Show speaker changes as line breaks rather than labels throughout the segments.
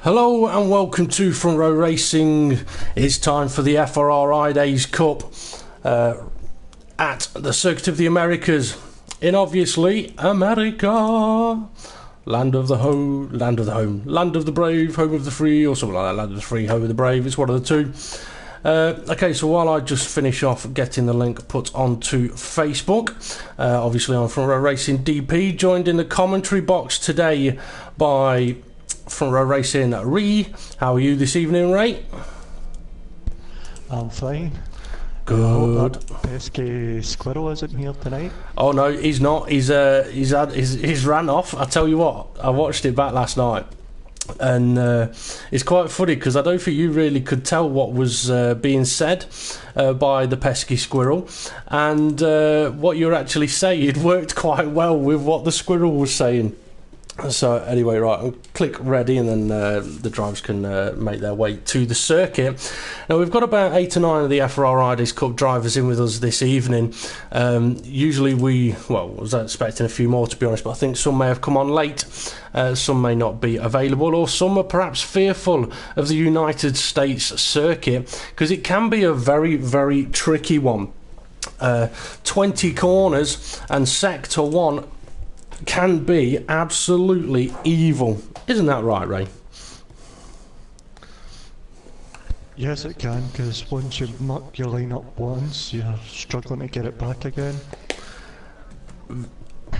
Hello and welcome to Front Row Racing. It's time for the FRR-idays Cup at the Circuit of the Americas in obviously America. Land of the home, land of the brave, home of the free, or something like that. Land of the free, home of the brave. It's one of the two. Okay, so while I just finish off getting the link put onto Facebook, obviously I'm Front Row Racing DP, joined in the commentary box today by Front Row Racing Ray. How are you this evening, Ray?
I'm fine.
Good.
That pesky squirrel isn't here tonight.
Oh no, he's not. He's ran off. I tell you what, I watched it back last night, and it's quite funny because I don't think you really could tell what was being said by the pesky squirrel, and what you're actually saying worked quite well with what the squirrel was saying. So anyway, right, I'll click ready and then the drivers can make their way to the circuit. Now we've got about 8 or 9 of the FRR-idays Cup drivers in with us this evening. Usually I was expecting a few more to be honest, but I think some may have come on late, some may not be available, or some are perhaps fearful of the United States circuit because it can be a very, very tricky one. 20 corners and Sector 1 can be absolutely evil. Isn't that right, Ray?
Yes, it can, because once you muck your line up once, you're struggling to get it back again.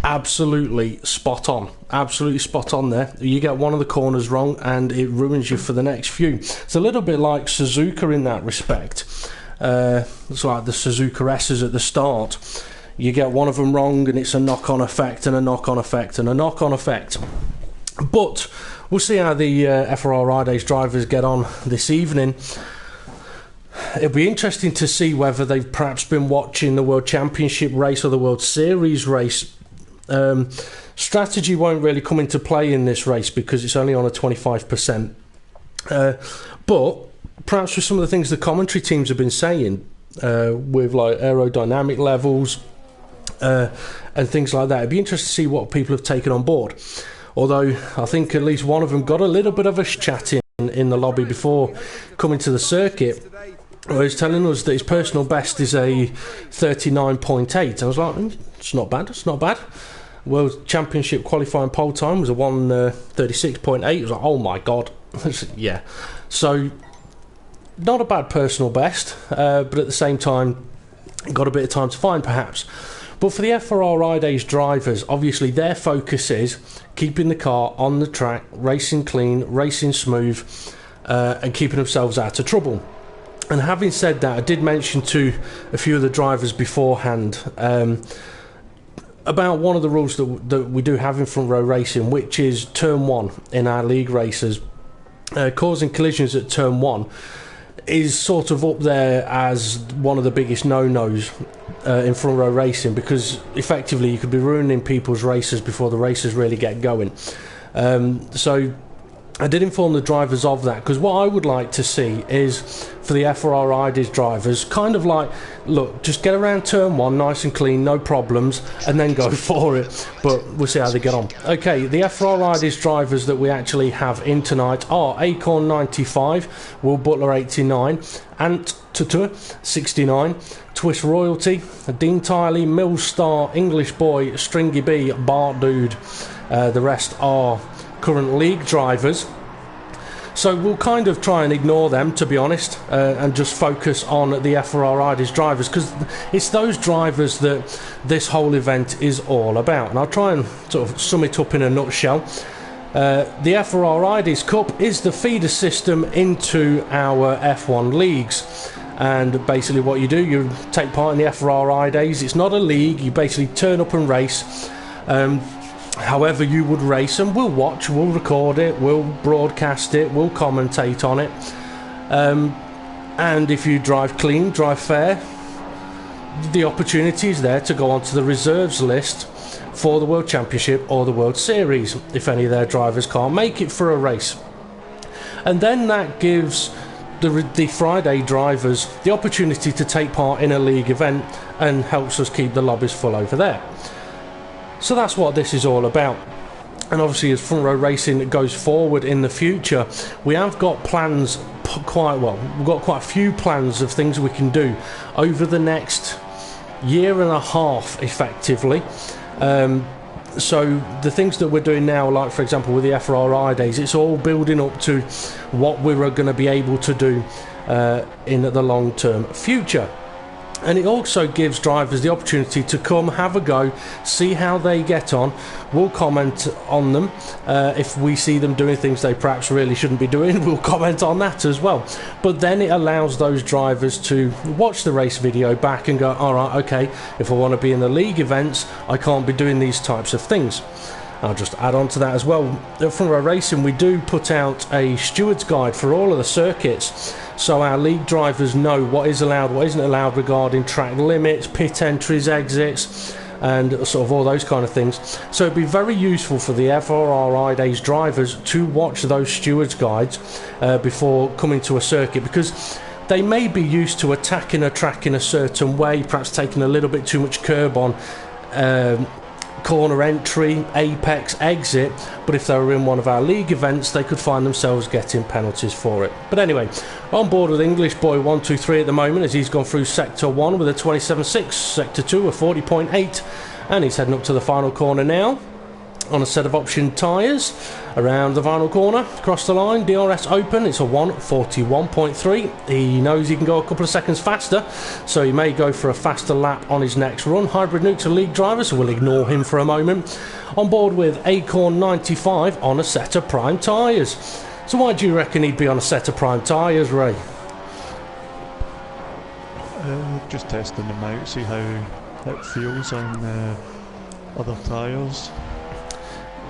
Absolutely spot on. Absolutely spot on there. You get one of the corners wrong and it ruins you for the next few. It's a little bit like Suzuka in that respect. It's like the Suzuka S's at the start. You get one of them wrong and it's a knock-on effect and a knock-on effect and a knock-on effect. But we'll see how the FRR-idays drivers get on this evening. It'll be interesting to see whether they've perhaps been watching the World Championship race or the World Series race. Strategy won't really come into play in this race because it's only on a 25%. But perhaps with some of the things the commentary teams have been saying, with like aerodynamic levels, and things like that. It'd be interesting to see what people have taken on board. Although I think at least one of them got a little bit of a chat in the lobby before coming to the circuit. He was telling us that his personal best is a 39.8. I was like, it's not bad, it's not bad. World Championship qualifying pole time was a 1:36.8. I was like, oh my god. Yeah. So not a bad personal best, but at the same time got a bit of time to find perhaps. But for the FRR-idays drivers, obviously their focus is keeping the car on the track, racing clean, racing smooth, and keeping themselves out of trouble. And having said that, I did mention to a few of the drivers beforehand about one of the rules that we do have in Front Row Racing, which is turn 1 in our league races. Causing collisions at turn 1 is sort of up there as one of the biggest no-nos in Front Row Racing, because effectively you could be ruining people's races before the races really get going. So I did inform the drivers of that, because what I would like to see is for the FRR-idays drivers, kind of like, look, just get around turn 1 nice and clean, no problems, and then go for it. But we'll see how they get on. Okay, the FRR-idays drivers that we actually have in tonight are Acorn 95, Will Butler 89, Ant Tutu 69, Twist Royalty, Dean Tiley, Mill Star, English Boy, Stringy B, Bart Dude. The rest are current league drivers. So we'll kind of try and ignore them, to be honest, and just focus on the FRR-idays drivers, because it's those drivers that this whole event is all about. And I'll try and sort of sum it up in a nutshell. The FRR-idays Cup is the feeder system into our F1 leagues. And basically what you do, you take part in the FRR-idays. It's not a league, you basically turn up and race. However you would race, and we'll watch, we'll record it, we'll broadcast it, we'll commentate on it, and if you drive clean, drive fair, the opportunity is there to go onto the reserves list for the World Championship or the World Series if any of their drivers can't make it for a race. And then that gives the Friday drivers the opportunity to take part in a league event and helps us keep the lobbies full over there. So that's what this is all about. and obviously as front row racing goes forward in the future, we have got plans we've got quite a few plans of things we can do over the next year and a half effectively. So the things that we're doing now, like for example with the FRR-idays, it's all building up to what we're going to be able to do in the long term future. And it also gives drivers the opportunity to come, have a go, see how they get on. We'll comment on them. If we see them doing things they perhaps really shouldn't be doing, we'll comment on that as well. But then it allows those drivers to watch the race video back and go, alright, okay, if I want to be in the league events, I can't be doing these types of things. I'll just add on to that as well. At Front Row Racing, we do put out a steward's guide for all of the circuits, so our league drivers know what is allowed, what isn't allowed regarding track limits, pit entries, exits, and sort of all those kind of things. So it'd be very useful for the FRR-idays drivers to watch those stewards guides before coming to a circuit, because they may be used to attacking a track in a certain way, perhaps taking a little bit too much curb on corner entry, apex, exit, but if they were in one of our league events they could find themselves getting penalties for it. But anyway, on board with English Boy 123 at the moment, as he's gone through sector 1 with a 27.6, sector 2 a 40.8, and he's heading up to the final corner now on a set of option tyres. Around the final corner, across the line, DRS open, it's a 1:41.3. He knows he can go a couple of seconds faster, so he may go for a faster lap on his next run. Hybrid Nuke's a league driver, so we'll ignore him for a moment. On board with Acorn 95 on a set of prime tyres. So why do you reckon he'd be on a set of prime tyres, Ray?
Just testing them out, see how it feels on other tyres.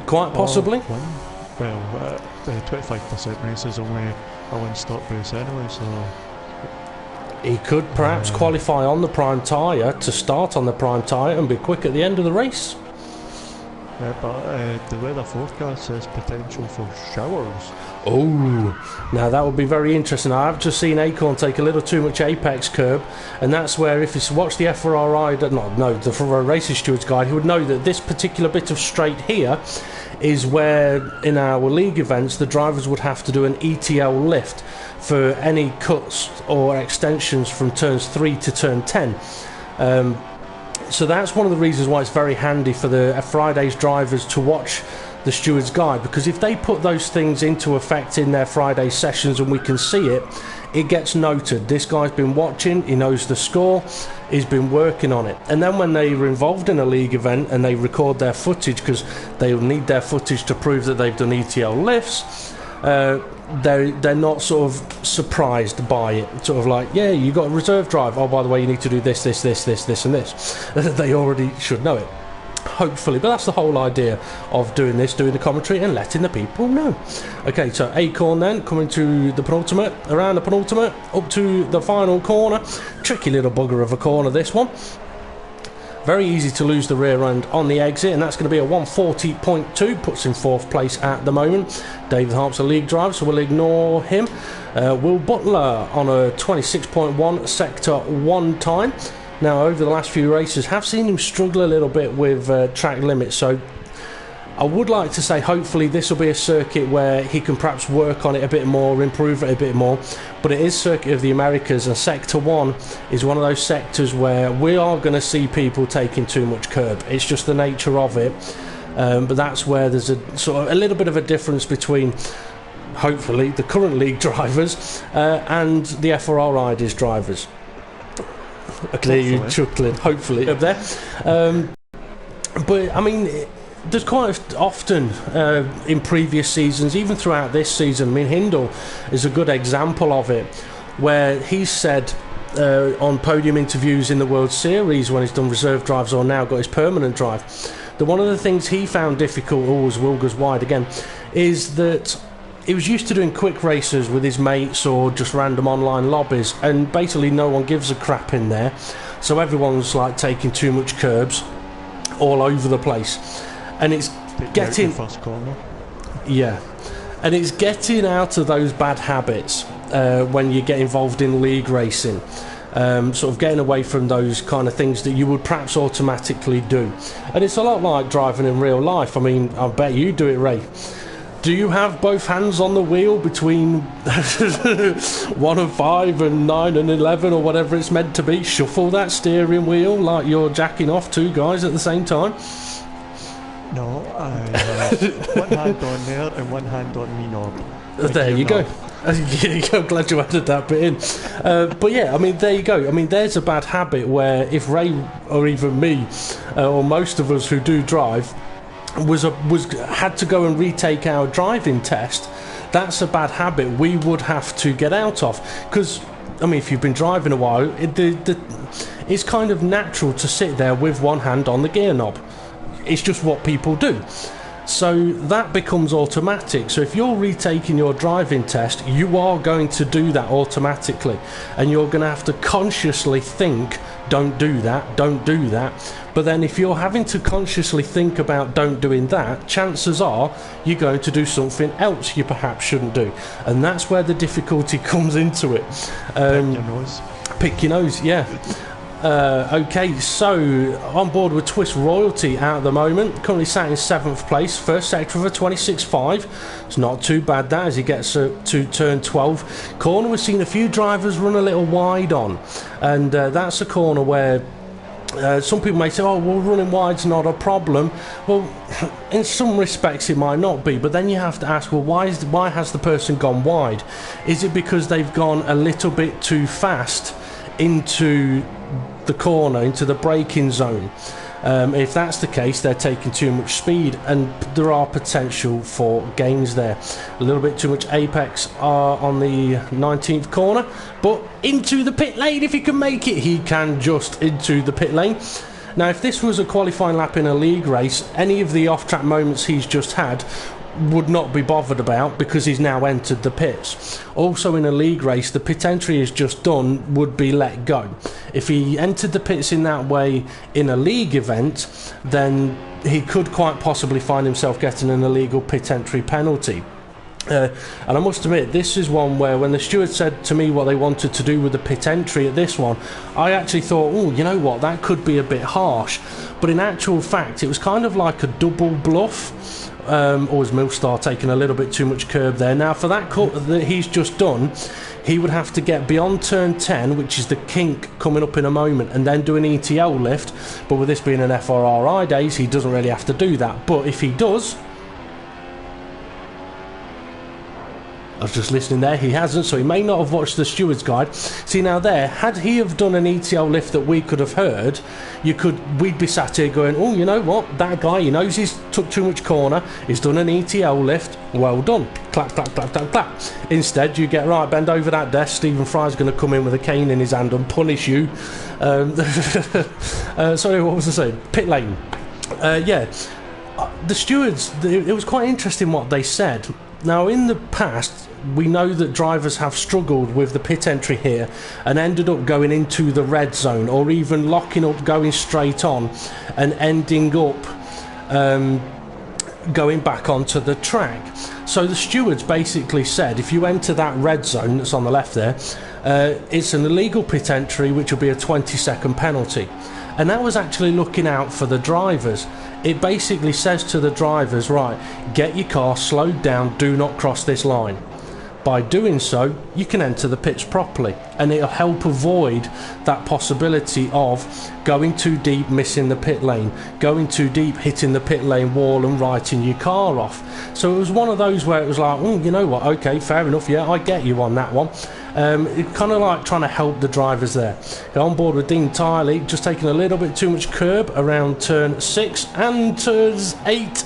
Quite possibly.
Well, the 25% race is only a one-stop race anyway, so
he could perhaps qualify on the prime tyre to start on the prime tyre and be quick at the end of the race.
Yeah, but the weather forecast says potential for showers.
Oh, now that would be very interesting. I've just seen Acorn take a little too much apex curb, and that's where, if he's watched the FRR the FRR Racing Stewards Guide, he would know that this particular bit of straight here is where in our league events the drivers would have to do an ETL lift for any cuts or extensions from turns 3 to turn 10. So that's one of the reasons why it's very handy for the Fridays drivers to watch the Stewards Guide, because if they put those things into effect in their Friday sessions and we can see it, it gets noted. This guy's been watching, he knows the score, he's been working on it. And then when they are involved in a league event and they record their footage, because they'll need their footage to prove that they've done ETL lifts, they're not sort of surprised by it. Sort of like, yeah, you got a reserve drive, oh by the way you need to do this and this. They already should know it, hopefully. But that's the whole idea of doing this, doing the commentary and letting the people know. Okay, so Acorn then coming to the penultimate, around the penultimate, up to the final corner. Tricky little bugger of a corner, this one. Very easy to lose the rear end on the exit, and that's going to be a 1:40.2, puts in fourth place at the moment. David Harp's a league driver, so we'll ignore him. Will Butler on a 26.1 sector 1 time. Now, over the last few races, have seen him struggle a little bit with track limits, so I would like to say hopefully this will be a circuit where he can perhaps work on it a bit more, improve it a bit more. But it is Circuit of the Americas, and Sector 1 is one of those sectors where we are going to see people taking too much curb. It's just the nature of it. But that's where there's a sort of a little bit of a difference between hopefully the current league drivers and the FRR-idays drivers. I can hear you chuckling, hopefully, up there. But I mean, there's quite often in previous seasons, even throughout this season, I mean, Hindle is a good example of it, where he's said on podium interviews in the World Series when he's done reserve drives or now got his permanent drive, that one of the things he found difficult, always Will goes wide again, is that he was used to doing quick races with his mates or just random online lobbies, and basically no one gives a crap in there, so everyone's like taking too much curbs all over the place. And it's getting
first corner.
Yeah, and it's getting out of those bad habits when you get involved in league racing. sort of getting away from those kind of things that you would perhaps automatically do. And it's a lot like driving in real life. I mean, I bet you do it, Ray. Do you have both hands on the wheel between 1 and 5 and 9 and 11 or whatever it's meant to be? Shuffle that steering wheel like you're jacking off 2 guys at the same time?
No, I have one hand on there and one hand on me knob.
There you go. I'm glad you added that bit in. But yeah, I mean, there you go. I mean, there's a bad habit where if Ray or even me or most of us who do drive had to go and retake our driving test, that's a bad habit we would have to get out of. Because, I mean, if you've been driving a while, it's kind of natural to sit there with one hand on the gear knob. It's just what people do. So that becomes automatic. So if you're retaking your driving test, you are going to do that automatically, and you're going to have to consciously think, don't do that, don't do that. But then if you're having to consciously think about don't doing that, chances are you're going to do something else you perhaps shouldn't do, and that's where the difficulty comes into it.
Pick your nose.
Pick your nose, yeah. Okay, so on board with Twist Royalty at the moment, currently sat in 7th place, first sector of a 26.5. It's not too bad that as he gets to turn 12. Corner, we've seen a few drivers run a little wide on, and that's a corner where some people may say, oh, well, running wide's not a problem. Well, in some respects it might not be, but then you have to ask, well, why has the person gone wide? Is it because they've gone a little bit too fast into the corner, into the braking zone? If that's the case, they're taking too much speed, and there are potential for gains there. A little bit too much apex on the 19th corner, but into the pit lane if he can make it. He can just into the pit lane. Now, if this was a qualifying lap in a league race, any of the off-track moments he's just had would not be bothered about, because he's now entered the pits. Also, in a league race, the pit entry he's just done would be let go. If he entered the pits in that way in a league event, then he could quite possibly find himself getting an illegal pit entry penalty. And I must admit, this is one where when the steward said to me what they wanted to do with the pit entry at this one, I actually thought, oh, you know what, that could be a bit harsh. But in actual fact, it was kind of like a double bluff. Or was Milstar taking a little bit too much curb there? Now, for that cut that he's just done, he would have to get beyond turn 10, which is the kink coming up in a moment, and then do an ETL lift. But with this being an FRR-idays, he doesn't really have to do that. But if he does, I was just listening there, he hasn't, so he may not have watched the steward's guide. See, now there, had he have done an ETL lift that we could have heard, we'd be sat here going, oh, you know what, that guy, he knows he's took too much corner, he's done an ETL lift, well done, clap, clap, clap, clap, clap. Instead, you get, right, bend over that desk, Stephen Fry's going to come in with a cane in his hand and punish you. Sorry, what was I saying? Pit lane. Yeah, the stewards, it was quite interesting what they said. Now, in the past, we know that drivers have struggled with the pit entry here and ended up going into the red zone, or even locking up, going straight on, and ending up going back onto the track. So the stewards basically said, if you enter that red zone that's on the left there, it's an illegal pit entry, which will be a 20-second penalty. And that was actually looking out for the drivers. It basically says to the drivers, right, get your car slowed down, do not cross this line. By doing so, you can enter the pits properly, and it'll help avoid that possibility of going too deep, missing the pit lane, going too deep, hitting the pit lane wall and writing your car off. So it was one of those where it was like, oh, you know what, okay, fair enough, yeah, I get you on that one. It's kind of like trying to help the drivers there. On board with Dean Tiley, just taking a little bit too much curb around turn 6 and turns 8.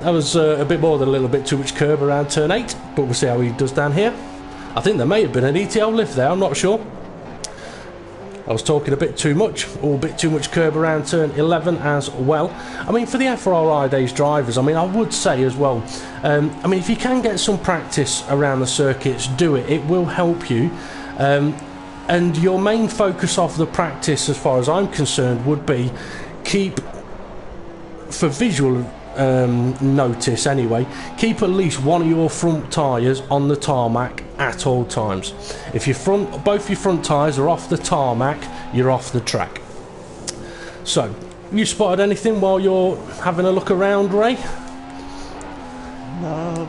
That was a bit more than a little bit too much curb around turn 8, but we'll see how he does down here. I think there may have been an ETL lift there, I'm not sure. I was talking a bit too much, or a bit too much curb around turn 11 as well. I mean, for the FRR-idays drivers, I mean, I would say as well, I mean, if you can get some practice around the circuits, do it. It will help you. And your main focus of the practice, as far as I'm concerned, would be keep, for visual notice anyway, keep at least one of your front tyres on the tarmac at all times. If both your front tyres are off the tarmac, you're off the track. So, you spotted anything while you're having a look around, Ray?
No,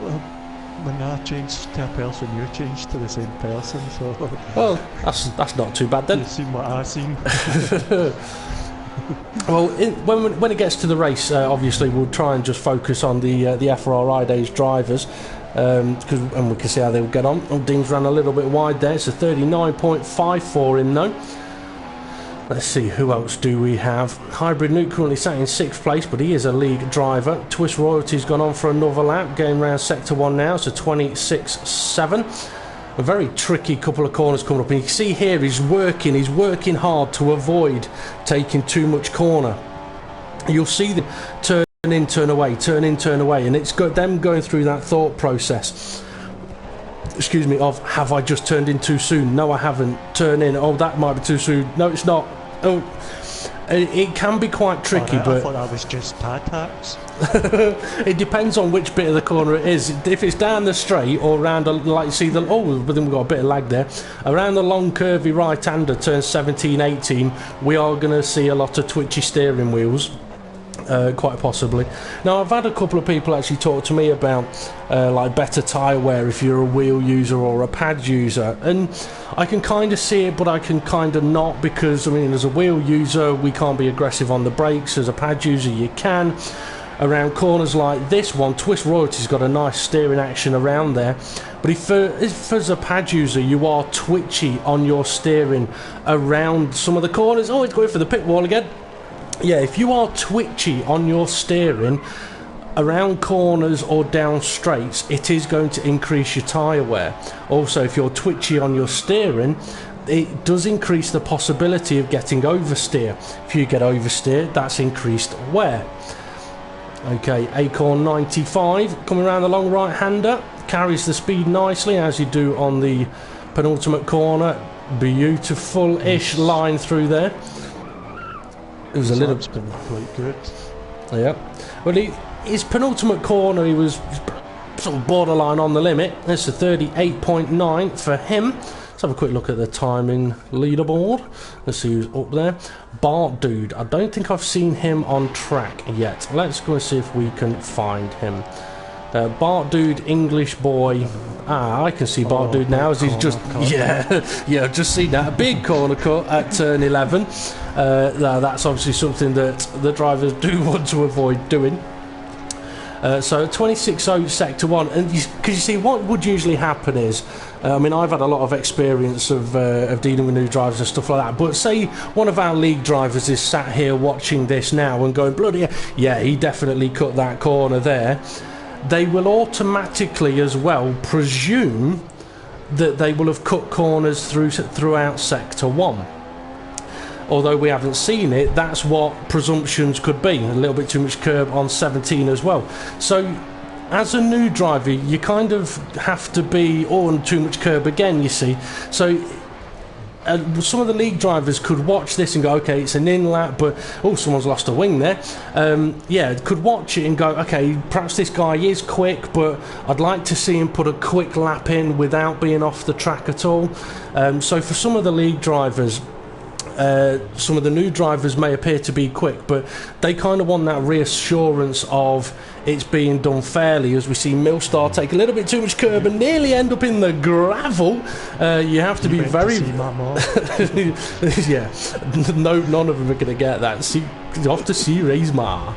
when I changed to a person, you changed to the same person, so...
Well, that's not too bad then.
You've seen what I've seen.
Well, when it gets to the race, obviously we'll try and just focus on the FRR-idays drivers, and we can see how they'll get on. Oh, Dean's ran a little bit wide there. It's a 39.5 for him though. Let's see, who else do we have? Hybrid Nuke currently sat in 6th place, but he is a league driver. Twist Royalty's gone on for another lap, going round Sector 1 now, so 26.7. A very tricky couple of corners coming up, and you can see here he's working hard to avoid taking too much corner. You'll see them turn in, turn away, turn in, turn away, and it's got them going through that thought process. Excuse me, of have I just turned in too soon? No, I haven't. Turn in. Oh, that might be too soon. No, it's not. Oh, it can be quite tricky, but
I thought that was just pad hacks.
it depends on which bit of the corner it is. If it's down the straight or around, like you see but then we've got a bit of lag there. Around the long curvy right-hander, turn 17, 18, we are going to see a lot of twitchy steering wheels. Quite possibly. Now, I've had a couple of people actually talk to me about like better tyre wear if you're a wheel user or a pad user, and I can kind of see it, but I can kind of not, because I mean, as a wheel user we can't be aggressive on the brakes. As a pad user you can. Around corners like this one, Twist Royalty's got a nice steering action around there, but if as a pad user you are twitchy on your steering around some of the corners, oh, it's going for the pit wall again. Yeah, if you are twitchy on your steering around corners or down straights, it is going to increase your tyre wear. Also, if you're twitchy on your steering, it does increase the possibility of getting oversteer. If you get oversteer, that's increased wear. Okay, Acorn 95 coming around the long right-hander, carries the speed nicely as you do on the penultimate corner. Beautiful-ish line through there. It was a little.
It's been quite good.
Yeah. Well, his penultimate corner, he was sort of borderline on the limit. That's a 38.9 for him. Let's have a quick look at the timing leaderboard. Let's see who's up there. Bart Dude. I don't think I've seen him on track yet. Let's go and see if we can find him. Bart Dude, English boy. I can see Bart Dude now as he's just yeah, I've just seen that, a big corner cut at turn 11. That's obviously something that the drivers do want to avoid doing. So 26.0 sector 1, and because you see what would usually happen is, I mean, I've had a lot of experience of dealing with new drivers and stuff like that, but say one of our league drivers is sat here watching this now and going, bloody yeah, he definitely cut that corner there. They will automatically as well presume that they will have cut corners throughout sector 1. Although we haven't seen it, that's what presumptions could be. A little bit too much curb on 17 as well. So as a new driver, you kind of have to be on too much curb again, you see. So some of the league drivers could watch this and go, okay, it's an in lap, but oh, someone's lost a wing there. Yeah, could watch it and go, okay, perhaps this guy is quick, but I'd like to see him put a quick lap in without being off the track at all. So for some of the league drivers, some of the new drivers may appear to be quick, but they kind of want that reassurance of it's being done fairly. As we see Millstar take a little bit too much curb and nearly end up in the gravel. You have to be very yeah, no, none of them are going to get that. See, off to see Ray's Ma.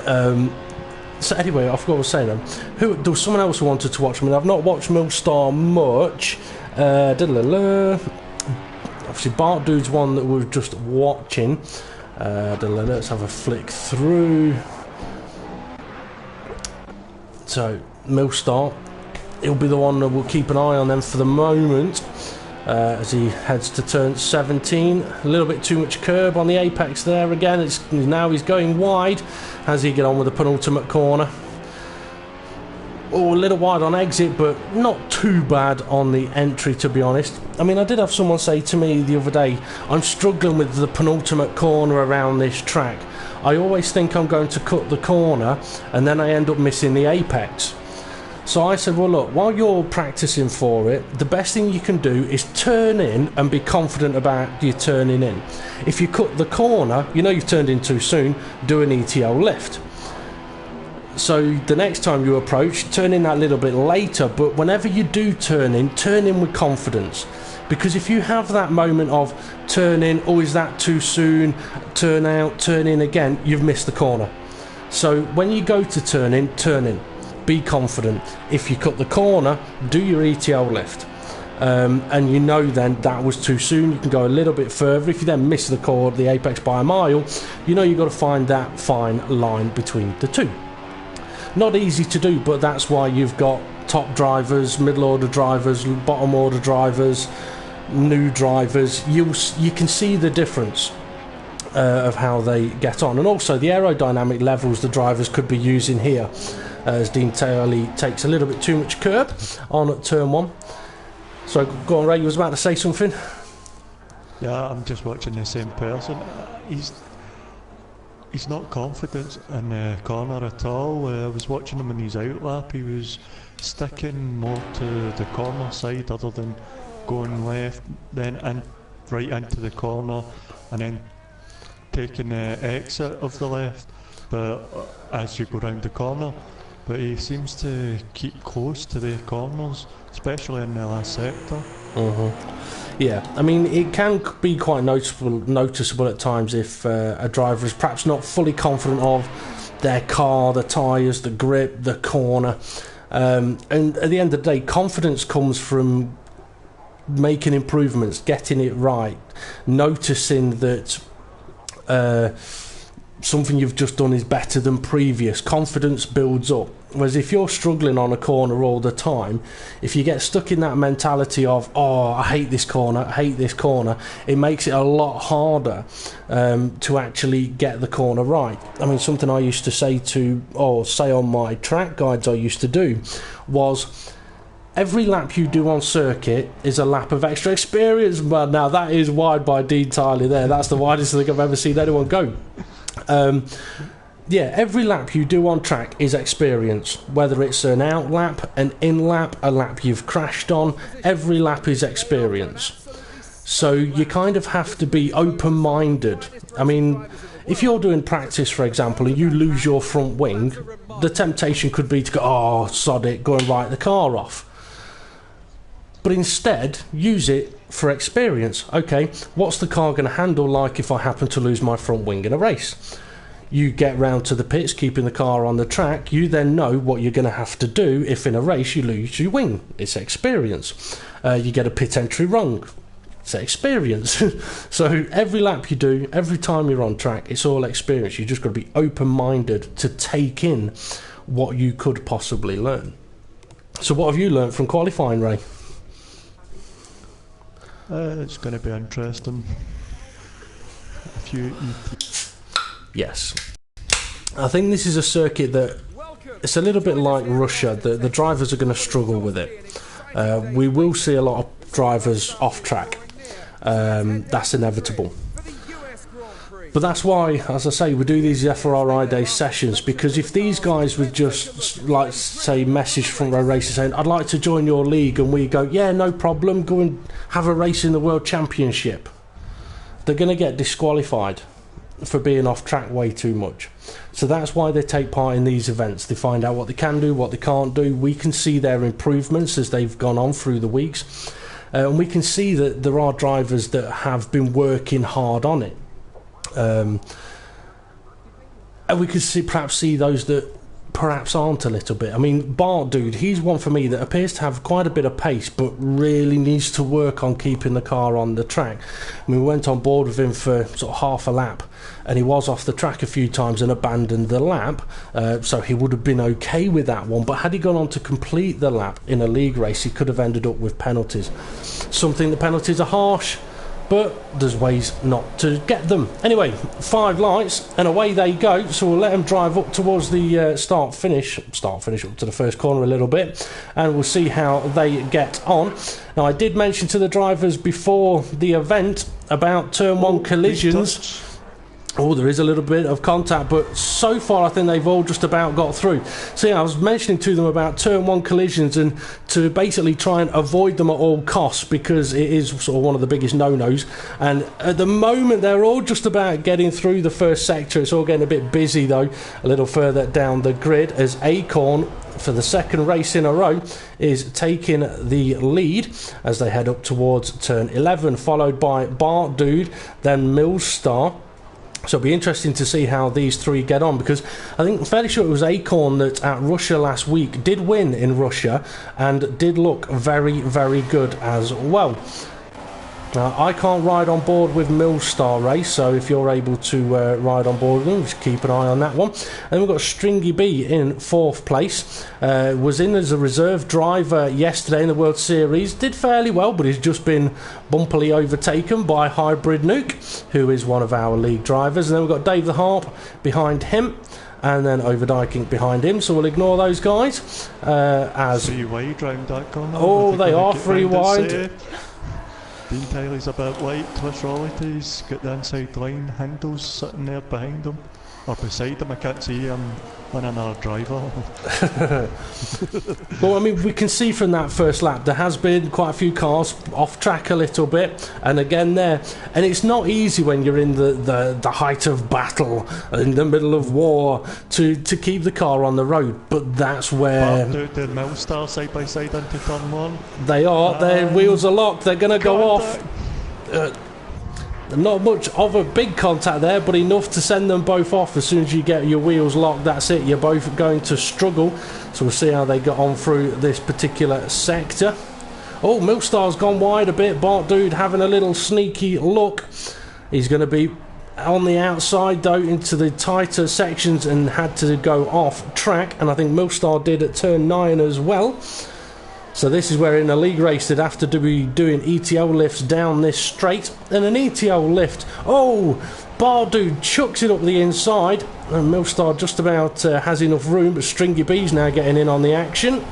So anyway, I forgot what I was saying. There was someone else who wanted to watch. I mean, I've not watched Millstar much. Obviously, Bart Dude's one that we're just watching. Let's have a flick through. So, Millstar, he'll be the one that we'll keep an eye on them for the moment. As he heads to turn 17. A little bit too much curb on the apex there again. Now he's going wide as he get on with the penultimate corner. or a little wide on exit, but not too bad on the entry, to be honest. I mean, I did have someone say to me the other day, I'm struggling with the penultimate corner around this track. I always think I'm going to cut the corner and then I end up missing the apex. So I said, well look, while you're practicing for it, the best thing you can do is turn in and be confident about you turning in. If you cut the corner, you know you've turned in too soon, do an ETL lift. So the next time you approach, turn in that little bit later, but whenever you do turn in with confidence. Because if you have that moment of turn in, oh is that too soon, turn out, turn in again, you've missed the corner. So when you go to turn in, be confident. If you cut the corner, do your ETL lift. And you know then that was too soon, you can go a little bit further. If you then miss the apex by a mile, you know you've got to find that fine line between the two. Not easy to do, but that's why you've got top drivers, middle order drivers, bottom order drivers, new drivers. You can see the difference of how they get on, and also the aerodynamic levels the drivers could be using here, as Dean Taylor takes a little bit too much curb on at turn 1. So go on, Ray, you was about to say something?
Yeah, I'm just watching the same person. He's not confident in the corner at all. I was watching him in his outlap. He was sticking more to the corner side other than going left, then right into the corner, and then taking the exit of the left. But as you go round the corner, but he seems to keep close to the corners, especially in the last sector.
Yeah, I mean it can be quite noticeable at times if a driver is perhaps not fully confident of their car, the tyres, the grip, the corner, and at the end of the day, confidence comes from making improvements, getting it right, noticing that something you've just done is better than previous. Confidence builds up. Whereas if you're struggling on a corner all the time, if you get stuck in that mentality of, oh, I hate this corner, it makes it a lot harder to actually get the corner right. I mean, something I used to say on my track guides I used to do was, every lap you do on circuit is a lap of extra experience. But now that is wide by Dean Tyler there. That's the widest thing I've ever seen anyone go. Yeah, every lap you do on track is experience. Whether it's an out lap, an in lap, a lap you've crashed on, every lap is experience. So you kind of have to be open-minded. I mean, if you're doing practice, for example, and you lose your front wing, the temptation could be to go, oh, sod it, go and write the car off. But instead, use it for experience. Okay, what's the car going to handle like if I happen to lose my front wing in a race? You get round to the pits, keeping the car on the track. You then know what you're going to have to do if in a race you lose your wing. It's experience. You get a pit entry wrong. It's experience. So every lap you do, every time you're on track, it's all experience. You just got to be open-minded to take in what you could possibly learn. So what have you learned from qualifying, Ray?
It's going to be interesting.
Yes. I think this is a circuit that it's a little bit like Russia. The drivers are going to struggle with it. We will see a lot of drivers off track. That's inevitable. But that's why, as I say, we do these FRR-idays sessions, because if these guys would just, like, say, message front row racing saying, I'd like to join your league, and we go, yeah, no problem, go and have a race in the World Championship, they're going to get disqualified for being off track way too much. So that's why they take part in these events. They find out what they can do, what they can't do. We can see their improvements as they've gone on through the weeks, and we can see that there are drivers that have been working hard on it. And we could perhaps see those that perhaps aren't a little bit. I mean, Bart, dude, he's one for me that appears to have quite a bit of pace, but really needs to work on keeping the car on the track. I mean, we went on board with him for sort of half a lap, and he was off the track a few times and abandoned the lap, so he would have been okay with that one. But had he gone on to complete the lap in a league race, he could have ended up with penalties. The penalties are harsh. but there's ways not to get them. Anyway, 5 lights and away they go, so we'll let them drive up towards the start finish up to the first corner a little bit, and we'll see how they get on. Now, I did mention to the drivers before the event about turn 1 collisions. Oh, there is a little bit of contact, but so far I think they've all just about got through. So yeah, I was mentioning to them about turn 1 collisions and to basically try and avoid them at all costs, because it is sort of one of the biggest no-nos. And at the moment they're all just about getting through the first sector. It's all getting a bit busy though, a little further down the grid, as Acorn, for the second race in a row, is taking the lead as they head up towards turn 11, followed by Bart Dude, then Millstar. So it'll be interesting to see how these 3 get on, because I think I'm fairly sure it was Acorn that at Russia last week did win in Russia and did look very, very good as well. Now, I can't ride on board with Millstar Race, so if you're able to ride on board with them, just keep an eye on that one. And we've got Stringy B in 4th place. Was in as a reserve driver yesterday in the World Series. Did fairly well, but he's just been bumpily overtaken by Hybrid Nuke, who is one of our league drivers. And then we've got Dave the Harp behind him, and then Overdyking behind him, so we'll ignore those guys. As
3 wide round that corner.
Oh, they are 3 wide.
Dean Tyler's a bit light, Chris Rollity's got the inside line, Handles sitting there behind him, or beside him, I can't see him on another driver.
Well, I mean, we can see from that first lap there has been quite a few cars off track a little bit, and again there, and it's not easy when you're in the height of battle, in the middle of war, to keep the car on the road, but that's where
The Millstar side by side into turn 1.
they are. Their wheels are locked, they're going to go off. Not much of a big contact there, but enough to send them both off. As soon as you get your wheels locked, that's it, you're both going to struggle. So we'll see how they get on through this particular sector. Oh, Millstar's gone wide a bit. Bart Dude having a little sneaky look. He's going to be on the outside though, into the tighter sections, and had to go off track, and I think Millstar did at turn 9 as well. So this is where in a league race they'd have to be doing ETO lifts down this straight. And an ETO lift, oh, Bar Dude chucks it up the inside, and Millstar just about has enough room, but Stringy B's now getting in on the action.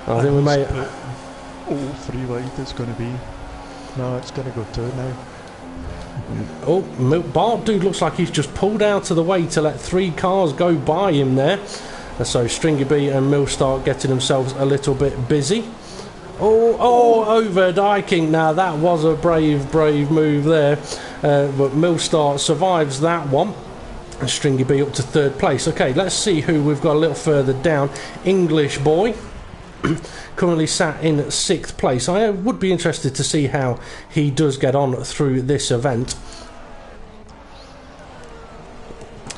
I think we may...
all 3 wide is going to be... No, it's going to go 2 now.
Oh, Bar Dude looks like he's just pulled out of the way to let 3 cars go by him there. So Stringy B and Millstar getting themselves a little bit busy. Oh, Overdyking. Now that was a brave move there. But Millstar survives that one. And Stringy B up to 3rd place. Okay, let's see who we've got a little further down. English Boy. Currently sat in 6th place. I would be interested to see how he does get on through this event.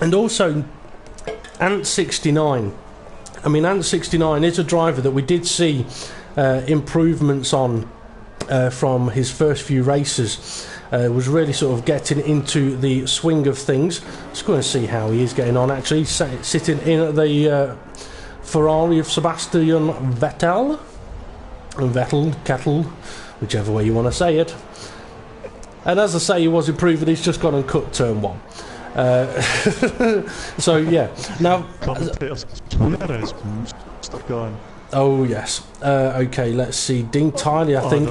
And also Ant69. I mean, Ant69 is a driver that we did see improvements on from his first few races. Was really sort of getting into the swing of things. Let's go and see how he is getting on. Actually, sitting in at the Ferrari of Sebastian Vettel, Kettle, whichever way you want to say it. And as I say, he was improving. He's just gone and cut turn 1. So yeah, now oh yes, okay, let's see. Dean Tiley, I think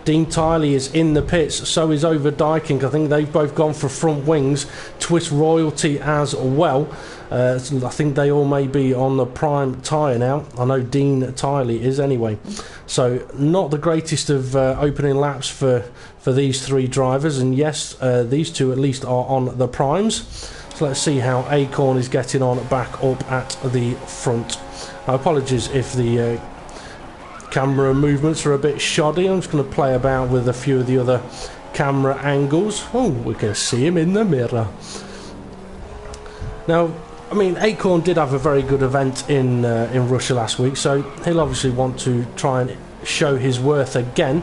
Dean Tiley is in the pits, so is Overdyking. I think they've both gone for front wings. Twist Royalty as well. I think they all may be on the prime tyre now. I know Dean Tiley is anyway. So not the greatest of opening laps for these 3 drivers, and yes, these 2 at least are on the primes. So let's see how Acorn is getting on back up at the front. Apologies if the camera movements are a bit shoddy. I'm just going to play about with a few of the other camera angles. Oh, we can see him in the mirror. Now, I mean, Acorn did have a very good event in Russia last week, so he'll obviously want to try and show his worth again.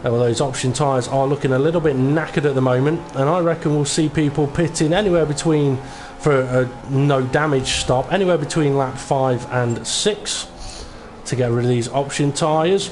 Although his option tyres are looking a little bit knackered at the moment, and I reckon we'll see people pitting anywhere between, for a no damage stop, anywhere between lap 5 and 6 to get rid of these option tyres.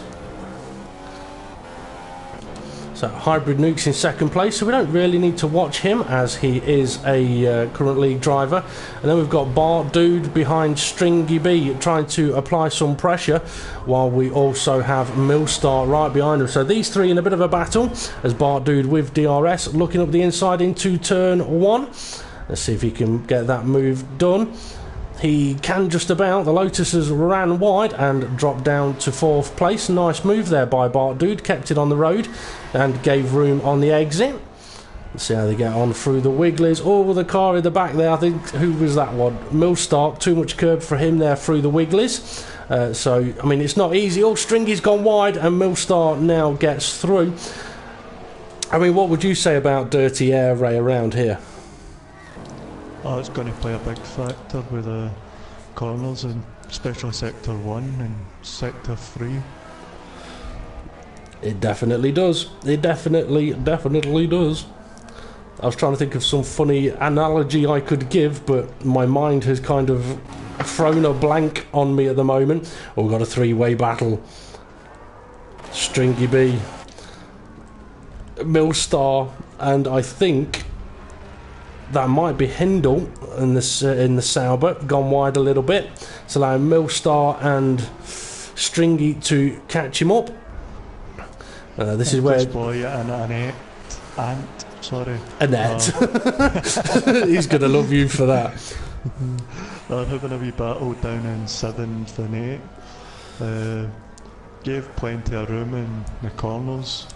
So Hybrid Nuke's in second place, so we don't really need to watch him as he is a current league driver. And then we've got Bart Dude behind Stringy B trying to apply some pressure, while we also have Millstar right behind him. So these three in a bit of a battle as Bart Dude with DRS looking up the inside into turn 1. Let's see if he can get that move done. He can just about. The Lotus has ran wide and dropped down to 4th place. Nice move there by Bart Dude. Kept it on the road and gave room on the exit. Let's see how they get on through the Wigglies. Oh, the car in the back there. I think, who was that one? Millstar. Too much curb for him there through the Wigglies. So, I mean, it's not easy. Oh, Stringy's gone wide and Millstar now gets through. I mean, what would you say about dirty air, Ray, around here?
Oh, it's going to play a big factor with the corners, and especially Sector 1 and Sector 3.
It definitely does. It definitely does. I was trying to think of some funny analogy I could give, but my mind has kind of thrown a blank on me at the moment. Oh, we've got a 3-way battle. Stringy B, Millstar, and I think that might be Hindle in the Sauber, gone wide a little bit. It's allowing Millstar and Stringy to catch him up. This is where...
Boy and Annette.
Annette. He's going to love you for that.
They're having a wee battle down in 7th and 8th. Gave plenty of room in the corners.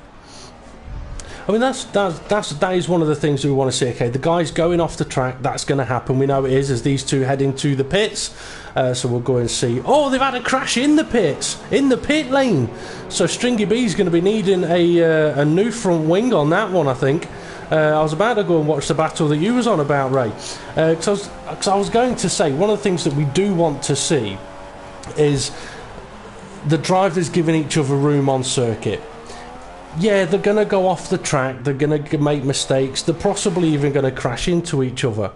I mean, that is one of the things we want to see. Okay, the guy's going off the track. That's going to happen. We know it is as these two head into the pits. So we'll go and see. Oh, they've had a crash in the pits, in the pit lane. So Stringy B's going to be needing a new front wing on that one, I think. I was about to go and watch the battle that you was on about, Ray. Because I was going to say, one of the things that we do want to see is the drivers giving each other room on circuit. Yeah, they're going to go off the track, they're going to make mistakes, they're possibly even going to crash into each other.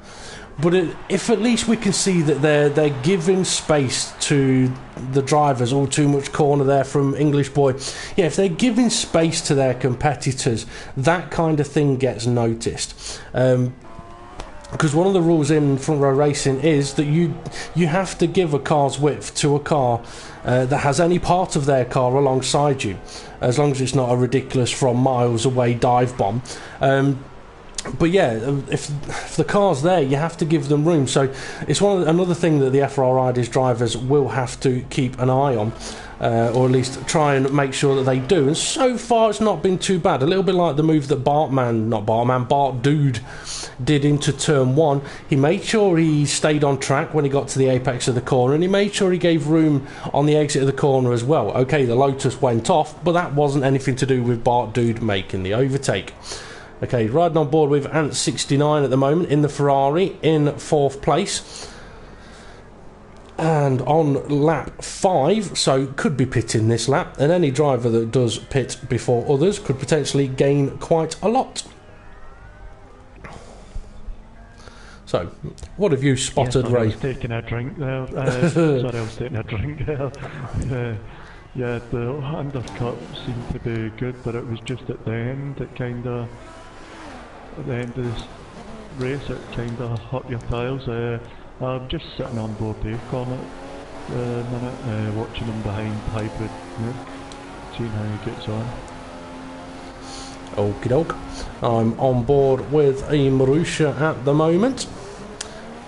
But if at least we can see that they're giving space to the drivers, all too much corner there from English Boy. Yeah, if they're giving space to their competitors, that kind of thing gets noticed. Because one of the rules in front row racing is that you have to give a car's width to a car that has any part of their car alongside you, as long as it's not a ridiculous from miles away dive bomb. But yeah, if the car's there, you have to give them room. So it's another thing that the FRR-idays drivers will have to keep an eye on, or at least try and make sure that they do. And so far, it's not been too bad. A little bit like the move that Bart Dude did into turn 1. He made sure he stayed on track when he got to the apex of the corner, and he made sure he gave room on the exit of the corner as well. Okay, the Lotus went off, but that wasn't anything to do with Bart Dude making the overtake. Okay, riding on board with Ant69 at the moment in the Ferrari in 4th place. And on lap 5, so could be pitting this lap, and any driver that does pit before others could potentially gain quite a lot. So, what have you spotted, Ray?
I was taking a drink there. Sorry, I was taking a drink there. Yeah, the undercut seemed to be good, but it was just at the end, at the end of this race, it kind of hurt your tyres. I'm just sitting on board Acorn at the minute, watching him behind Hybrid Nuke, seeing how he gets on.
Okie doke. I'm on board with a Marussia at the moment.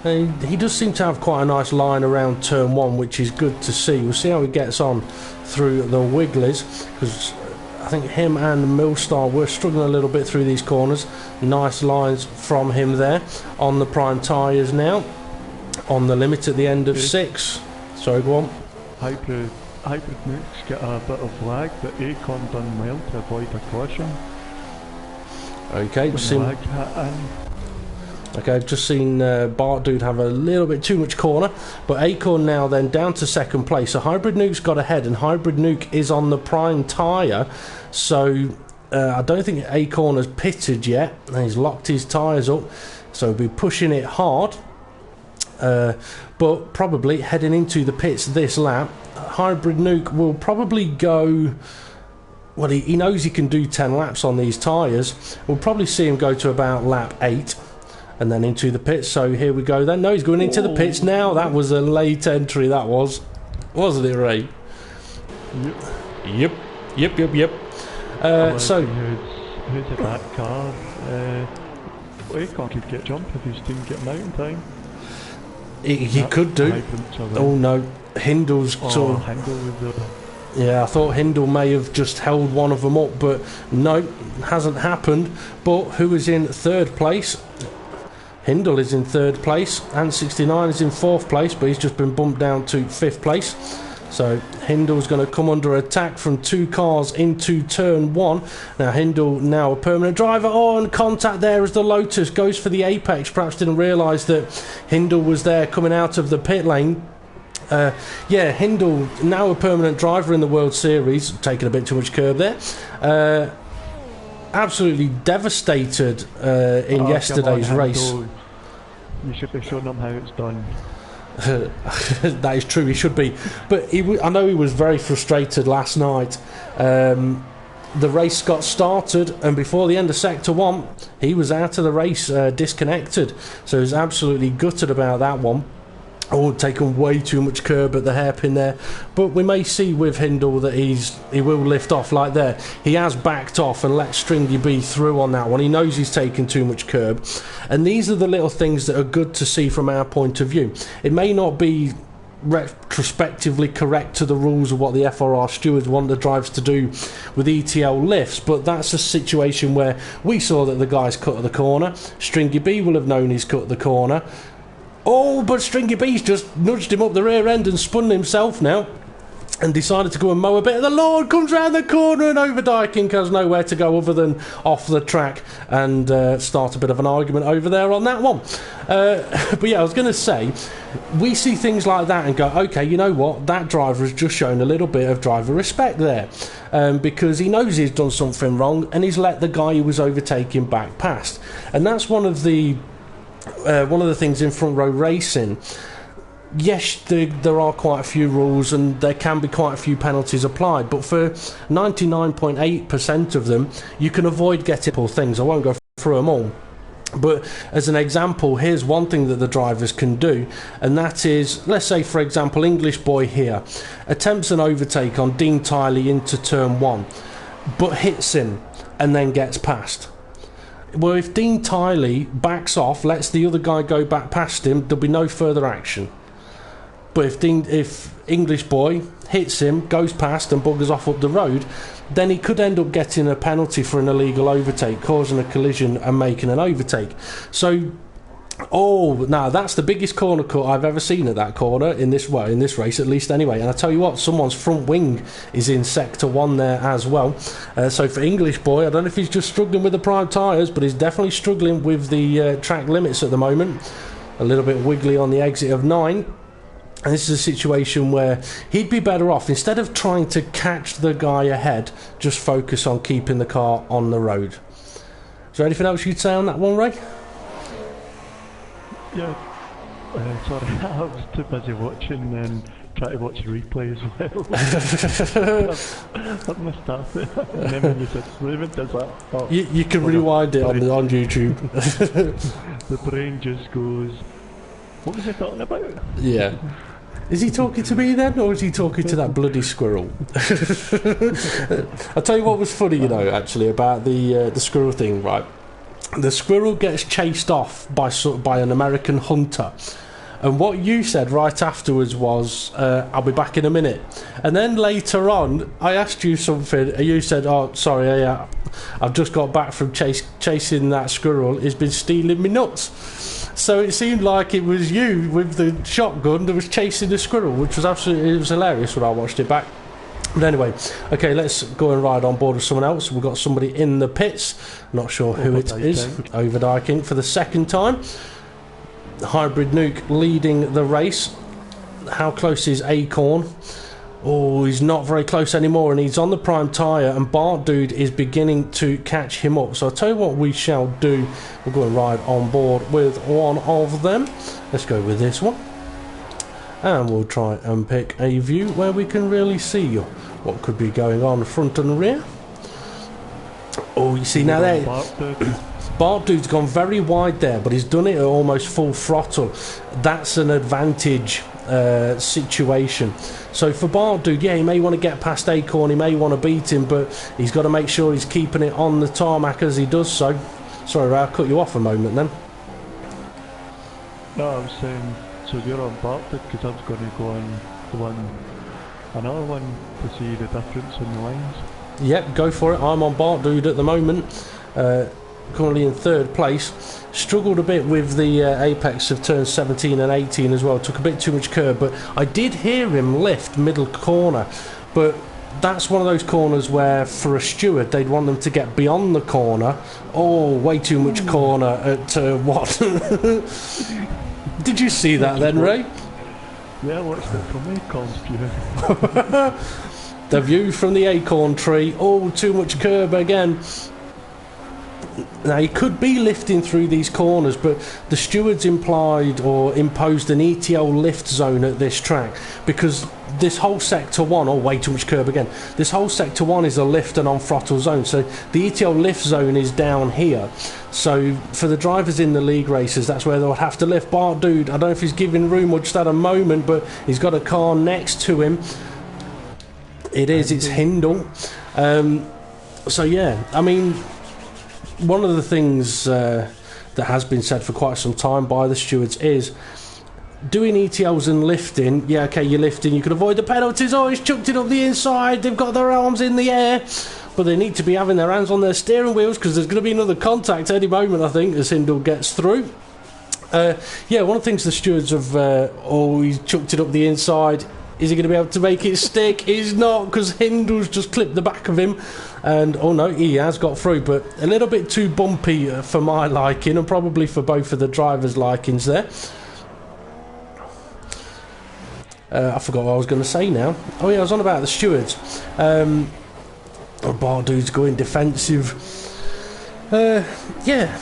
He does seem to have quite a nice line around turn 1, which is good to see. We'll see how he gets on through the Wigglies, because I think him and Millstar were struggling a little bit through these corners. Nice lines from him there. On the prime tyres now. On the limit at the end of 6. Sorry, go on.
Hybrid Nuke's got a bit of lag, but Acorn done well to avoid a caution.
Okay, I've just seen Bart Dude have a little bit too much corner, but Acorn now then down to 2nd place. So Hybrid Nuke's got ahead, and Hybrid Nuke is on the prime tyre. So I don't think Acorn has pitted yet. He's locked his tyres up, so he'll be pushing it hard. But probably heading into the pits this lap. Hybrid Nuke will probably go well, he knows he can do 10 laps on these tyres. We'll probably see him go to about lap 8 and then into the pits. So here we go then. No, he's going into the pits now. That was a late entry, that was. Wasn't it, Ray? Yep. So...
Who's at that car? Acon could get jump if his team getting out in time.
He could do. Oh no, Hindle's sort of...
Hindle was
Yeah, I thought Hindle may have just held one of them up, but no, hasn't happened. But who is in third place? Hindle is in third place, and 69 is in fourth place, but he's just been bumped down to fifth place. So Hindle's going to come under attack from 2 cars into turn 1. Now Hindle, now a permanent driver. Oh, and contact there as the Lotus goes for the apex. Perhaps didn't realise that Hindle was there coming out of the pit lane. Yeah, Hindle, now a permanent driver in the World Series, taking a bit too much curb there. Absolutely devastated in yesterday's race.
You should be showing them how it's done.
That is true, he should be. But I know he was very frustrated last night. The race got started, and before the end of Sector 1, he was out of the race, disconnected. So he was absolutely gutted about that one. Oh, taken way too much curb at the hairpin there. But we may see with Hindle that he will lift off like there. He has backed off and let Stringy B through on that one. He knows he's taken too much curb. And these are the little things that are good to see from our point of view. It may not be retrospectively correct to the rules of what the FRR stewards want the drivers to do with ETL lifts, but that's a situation where we saw that the guy's cut at the corner. Stringy B will have known he's cut the corner. Oh, but Stringy B's just nudged him up the rear end and spun himself now and decided to go and mow a bit. The Lord comes round the corner and Overdyking has nowhere to go other than off the track and start a bit of an argument over there on that one. But yeah, I was going to say, we see things like that and go, okay, you know what, that driver has just shown a little bit of driver respect there, because he knows he's done something wrong and he's let the guy who was overtaking back past. And that's one of the things in front row racing. Yes, there are quite a few rules and there can be quite a few penalties applied, but for 99.8% of them you can avoid getting things. I won't go through them all, but as an example, here's one thing that the drivers can do, and that is, let's say for example, English Boy here attempts an overtake on Dean Tiley into turn 1 but hits him and then gets past. Well, if Dean Tiley backs off, lets the other guy go back past him, there'll be no further action. But if English Boy hits him, goes past and buggers off up the road, then he could end up getting a penalty for an illegal overtake, causing a collision and making an overtake. So, now that's the biggest corner cut I've ever seen at that corner in this race, at least anyway. And I tell you what, someone's front wing is in sector 1 there as well. So for English Boy, I don't know if he's just struggling with the prime tyres, but he's definitely struggling with the track limits at the moment. A little bit wiggly on the exit of 9. And this is a situation where he'd be better off, instead of trying to catch the guy ahead, just focus on keeping the car on the road. Is there anything else you'd say on that one, Ray?
Yeah, sorry, I was too busy watching and trying to watch the replay as well. I missed that. And then when you said Raven does that, oh,
you can rewind it on YouTube.
The brain just goes, what was he talking about?
Yeah. Is he talking to me then, or is he talking to that bloody squirrel? I'll tell you what was funny, actually, about the squirrel thing, right? The squirrel gets chased off by an American hunter, and what you said right afterwards was, I'll be back in a minute. And then later on I asked you something and you said, oh sorry, I've just got back from chasing that squirrel, he's been stealing me nuts. So it seemed like it was you with the shotgun that was chasing the squirrel, which was it was hilarious when I watched it back. But anyway, okay, let's go and ride on board with someone else. We've got somebody in the pits, not sure who it is. Overdyking for the second time. Hybrid Nuke leading the race. How close is Acorn? Oh, he's not very close anymore, and he's on the prime tyre, and Bart Dude is beginning to catch him up. So I'll tell you what we shall do. We'll go and ride on board with one of them. Let's go with this one. And we'll try and pick a view where we can really see what could be going on front and rear. Oh, you see now there,
Bark
Bart Dude's gone very wide there, but he's done it at almost full throttle. That's an advantage situation. So for Bart Dude, yeah, he may want to get past Acorn, he may want to beat him, but he's got to make sure he's keeping it on the tarmac as he does so. Sorry, Ray, I'll cut you off a moment then.
No, I was saying, so you're on Bartlett because I was going to go on another one to see the difference in the lines.
Yep, go for it. I'm on Bart Dude at the moment, currently in third place. Struggled a bit with the apex of turns 17 and 18 as well. Took a bit too much curb, but I did hear him lift middle corner. But that's one of those corners where, for a steward, they'd want them to get beyond the corner. Oh, way too much corner at what? Did you see that then, Ray?
Yeah, I watched it from Acorn's view.
The view from the acorn tree. Oh, too much curb again. Now, he could be lifting through these corners, but the stewards implied or imposed an ETO lift zone at this track because this whole sector 1, oh, way too much curb again. This whole sector 1 is a lift and on throttle zone, so the ETO lift zone is down here. So for the drivers in the league races, that's where they'll have to lift. Bart Dude, I don't know if he's giving room or just at a moment, but he's got a car next to him. It's Hindle. So yeah, I mean, one of the things that has been said for quite some time by the stewards is doing ETLs and lifting. Yeah, okay, you're lifting, you can avoid the penalties. Oh, he's chucked it up the inside, they've got their arms in the air, but they need to be having their hands on their steering wheels because there's going to be another contact any moment, I think, as Hindle gets through. Yeah, one of the things the stewards have he's chucked it up the inside. Is he going to be able to make it stick? He's not, because Hindle's just clipped the back of him. And, oh no, he has got through, but a little bit too bumpy for my liking, and probably for both of the drivers' likings there. I forgot what I was going to say now. Oh yeah, I was on about the stewards. Bardu's going defensive. Yeah.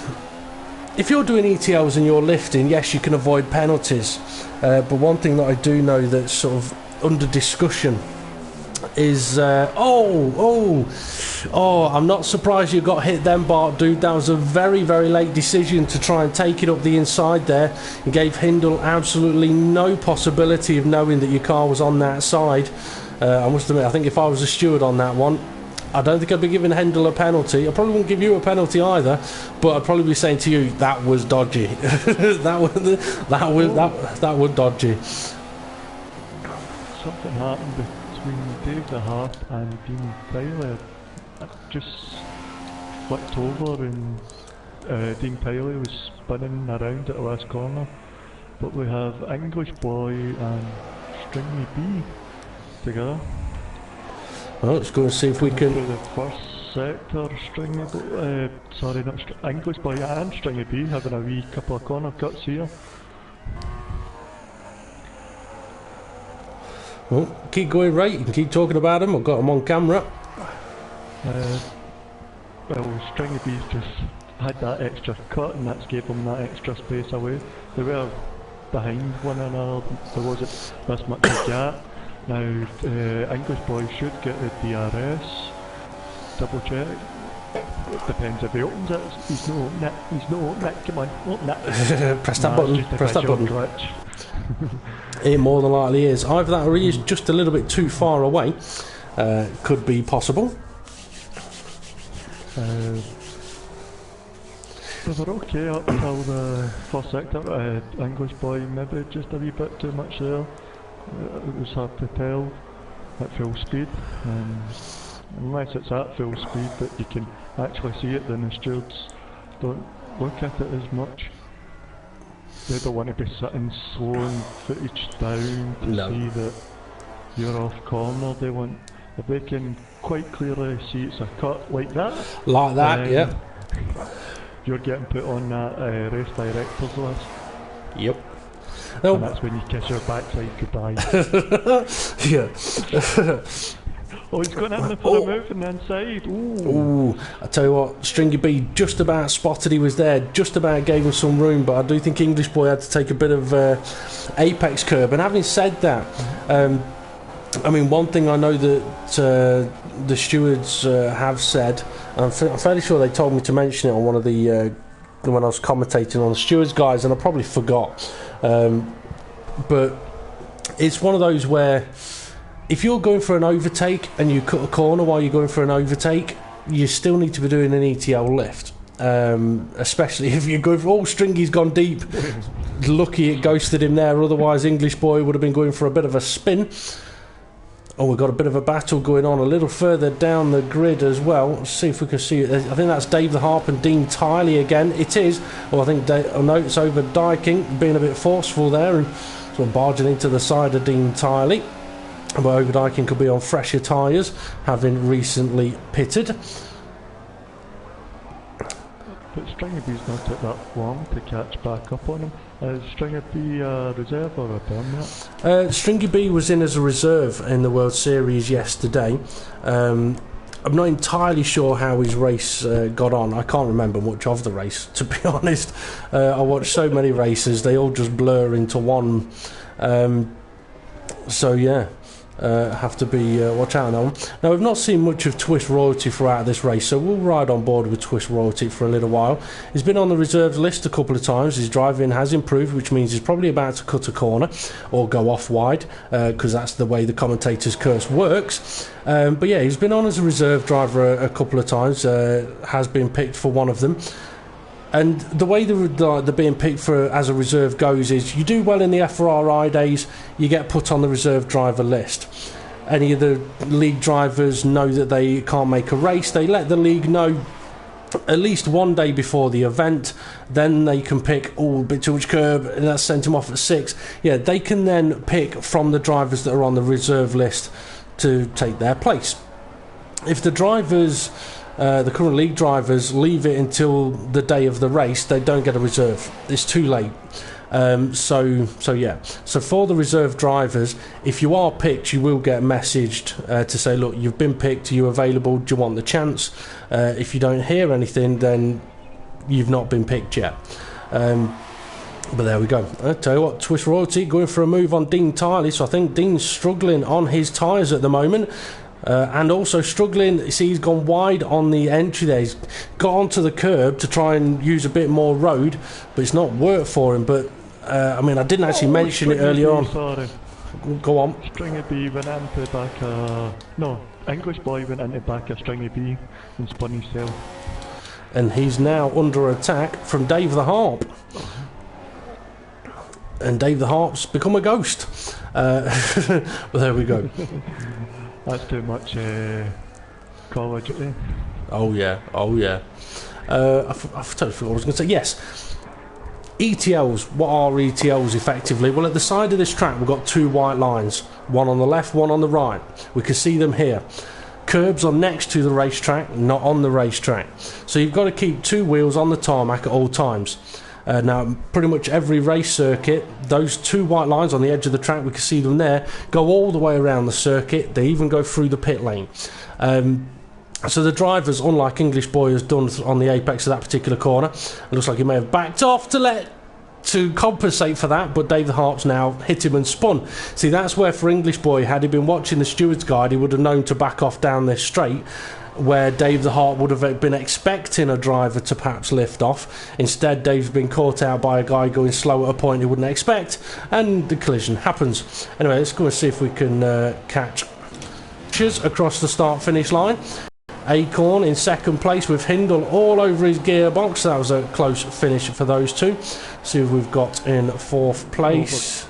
If you're doing ETLs and you're lifting, yes, you can avoid penalties. But one thing that I do know that's sort of under discussion is I'm not surprised you got hit then, Bart Dude. That was a very, very late decision to try and take it up the inside there. It gave Hindle absolutely no possibility of knowing that your car was on that side. I must admit, I think if I was a steward on that one, I don't think I'd be giving Hindle a penalty. I probably wouldn't give you a penalty either, but I'd probably be saying to you that was dodgy. that was dodgy.
Something happened between Dave the Hart and Dean Tyler. It just flipped over and Dean Tyler was spinning around at the last corner. But we have English Boy and Stringy B together.
Well, let's go and see if we can.
The first sector, English Boy and Stringy B having a wee couple of corner cuts here.
Well, keep going, right? You can keep talking about him. I've got him on camera.
Well, Stringy B's just had that extra cut, and that's gave them that extra space away. They were behind one another. There wasn't this much of a gap. Now, English Boy should get the DRS. Double check. It depends if he opens it. He's no opening it. He's no opening it. Come on, open it.
Press that button. Press that button. It more than likely is. Either that or he is just a little bit too far away. Could be possible.
So they're okay up till the first sector. English Boy maybe just a wee bit too much there. It was hard to tell at full speed. Unless it's at full speed that you can actually see it, then the stewards don't look at it as much. They don't want to be sitting slowing footage down to see that you're off corner. They want, if they can quite clearly see it's a cut like that.
Like that, yeah.
You're getting put on that race directors list.
Yep.
And that's when you kiss your backside goodbye.
Yeah.
Oh, he's going in for a move on the inside.
Ooh. I tell you what, Stringy B just about spotted he was there, just about gave him some room, but I do think English Boy had to take a bit of apex curb. And having said that, I mean, one thing I know that the stewards have said I'm fairly sure they told me to mention it on one of the when I was commentating on the Stewards guys, and I probably forgot. But it's one of those where if you're going for an overtake and you cut a corner while you're going for an overtake, you still need to be doing an ETL lift. Especially if you're going for Stringy's gone deep. Lucky it ghosted him there, otherwise English boy would have been going for a bit of a spin. Oh, we've got a bit of a battle going on a little further down the grid as well. Let's see if we can see it. I think that's Dave the Harp and Dean Tiley again. It is. Oh, I think no, it's over Dyking, being a bit forceful there and sort of barging into the side of Dean Tiley. But over Dyking could be on fresher tyres, having recently pitted.
But Stringer B's not took that long to catch back up on him. Is Stringer B a reserve or a permanent?
Stringy B was in as a reserve in the World Series yesterday. I'm not entirely sure how his race got on. I can't remember much of the race, to be honest. I watched so many races, they all just blur into one. So yeah. Have to be watch out on that one. Now, we've not seen much of Twist Royalty throughout this race, so we'll ride on board with Twist Royalty for a little while. He's been on the reserves list a couple of times. His driving has improved, which means he's probably about to cut a corner or go off wide, because that's the way the commentator's curse works. But yeah, he's been on as a reserve driver a couple of times, has been picked for one of them. And the way they're being picked for as a reserve goes is you do well in the FRR-idays, you get put on the reserve driver list. Any of the league drivers know that they can't make a race, they let the league know at least one day before the event, then they can pick, a bit too much curb, and that's sent him off at 6. Yeah, they can then pick from the drivers that are on the reserve list to take their place. If the drivers... the current league drivers leave it until the day of the race, they don't get a reserve. It's too late. So for the reserve drivers, if you are picked, you will get messaged to say, look, you've been picked, are you available, do you want the chance? If you don't hear anything, then you've not been picked yet. But there we go. I tell you what, Twist Royalty going for a move on Dean Tiley, so I think Dean's struggling on his tyres at the moment. And also struggling, you see he's gone wide on the entry there, he's got onto the curb to try and use a bit more road, but it's not worked for him. But I mean, I didn't actually mention it earlier on.
Sorry.
Go on.
Stringy B went into back no, English boy went into back of Stringy B and spun himself.
And he's now under attack from Dave the Harp. And Dave the Harp's become a ghost. Well, there we go.
That's too much Call of Duty.
Oh yeah. I've totally forgot what I was going to say. Yes. ETLs. What are ETLs effectively? Well, at the side of this track we've got two white lines. One on the left, one on the right. We can see them here. Curbs are next to the racetrack, not on the racetrack. So you've got to keep two wheels on the tarmac at all times. Now, pretty much every race circuit, those two white lines on the edge of the track, we can see them there, go all the way around the circuit. They even go through the pit lane. So the drivers, unlike English Boy has done on the apex of that particular corner, it looks like he may have backed off to compensate for that, but Dave the Harp's now hit him and spun. See, that's where for English Boy, had he been watching the steward's guide, he would have known to back off down this straight, where Dave the Harp would have been expecting a driver to perhaps lift off. Instead, Dave's been caught out by a guy going slow at a point he wouldn't expect, and the collision happens. Anyway, let's go and see if we can catch across the start-finish line. Acorn in second place with Hindle all over his gearbox. That was a close finish for those two. See who we've got in fourth place.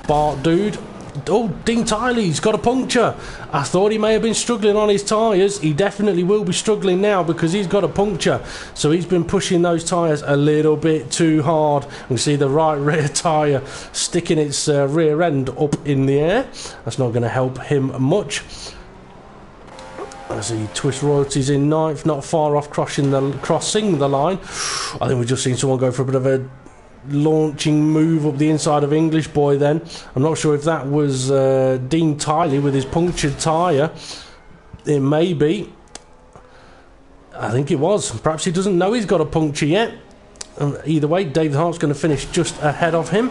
Bart Dude. Oh, Dean Tiley's got a puncture. I thought he may have been struggling on his tyres. He definitely will be struggling now because he's got a puncture. So he's been pushing those tyres a little bit too hard. You can see the right rear tyre sticking its rear end up in the air. That's not going to help him much. I see Twist Royalty's in ninth, not far off crossing the line. I think we've just seen someone go for a bit of a launching move up the inside of English Boy then. I'm not sure if that was Dean Tiley with his punctured tyre. It may be. I think it was. Perhaps he doesn't know he's got a puncture yet. Either way, Dave Hart's going to finish just ahead of him.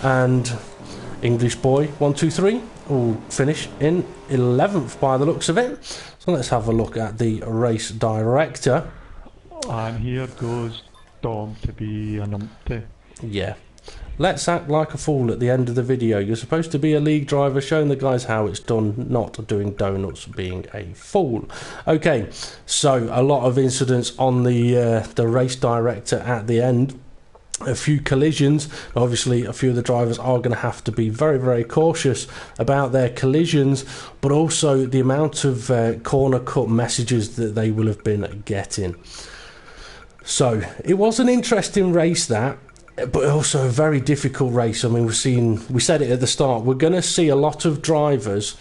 And English boy 123 will finish in 11th by the looks of it. So let's have a look at the race director.
And here goes Dom to be an umpty.
Yeah. Let's act like a fool at the end of the video. You're supposed to be a league driver, showing the guys how it's done, not doing donuts, being a fool. Okay, so a lot of incidents on the race director at the end. A few collisions. Obviously, a few of the drivers are going to have to be very, very cautious about their collisions, but also the amount of corner cut messages that they will have been getting. So, it was an interesting race, that. But also a very difficult race. I mean, we said it at the start, we're going to see a lot of drivers